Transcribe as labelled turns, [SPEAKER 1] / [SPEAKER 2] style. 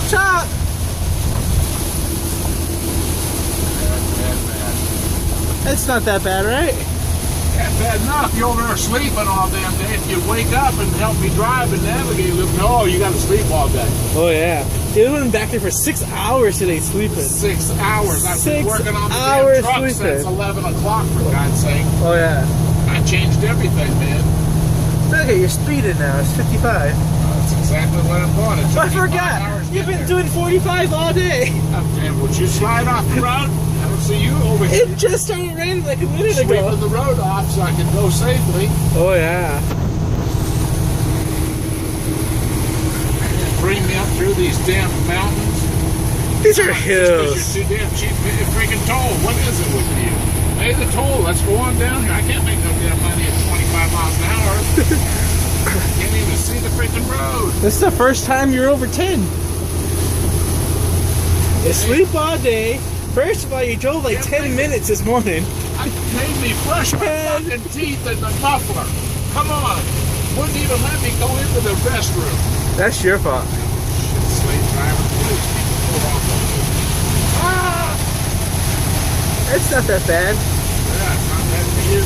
[SPEAKER 1] chop.
[SPEAKER 2] Bad.
[SPEAKER 1] It's not that bad, right?
[SPEAKER 2] Yeah, bad enough. You're over there sleeping all damn day. If you wake up and help me drive and navigate, no, you got to sleep all day.
[SPEAKER 1] Oh yeah. He went back there for 6 hours today sleeping.
[SPEAKER 2] 6 hours. I've been
[SPEAKER 1] 6
[SPEAKER 2] working on the
[SPEAKER 1] hours
[SPEAKER 2] damn truck
[SPEAKER 1] sleeping.
[SPEAKER 2] since 11 o'clock, for God's sake.
[SPEAKER 1] Oh yeah.
[SPEAKER 2] I changed everything, man.
[SPEAKER 1] Look at you're speeding now. It's 55.
[SPEAKER 2] That's exactly what I'm doing. It took
[SPEAKER 1] I
[SPEAKER 2] me 5
[SPEAKER 1] forgot.
[SPEAKER 2] hours to
[SPEAKER 1] You've
[SPEAKER 2] get
[SPEAKER 1] been
[SPEAKER 2] there.
[SPEAKER 1] doing 45 all day.
[SPEAKER 2] And would you slide off the road? I don't see you over here.
[SPEAKER 1] It just started raining like a minute
[SPEAKER 2] Sweeping
[SPEAKER 1] ago.
[SPEAKER 2] the road off so I can go safely.
[SPEAKER 1] Oh yeah.
[SPEAKER 2] Bring me up through these damn mountains.
[SPEAKER 1] These are
[SPEAKER 2] Just 'cause
[SPEAKER 1] hills.
[SPEAKER 2] you're too damn cheap. Pay a freaking toll. What is it with you? Pay the toll. Let's go on down here. I can't make no damn money at 25 miles an hour. Can't even see the freaking road.
[SPEAKER 1] This is the first time you're over 10. You sleep all day. First of all, you drove like 10 minutes this morning.
[SPEAKER 2] I made me brush my fucking teeth in the muffler. Come on. Wouldn't even let me go into the restroom.
[SPEAKER 1] That's your fault.
[SPEAKER 2] Shit, slave driver. Please keep the foot off of me. Ah!
[SPEAKER 1] It's not that bad.
[SPEAKER 2] Yeah, it's not bad for you.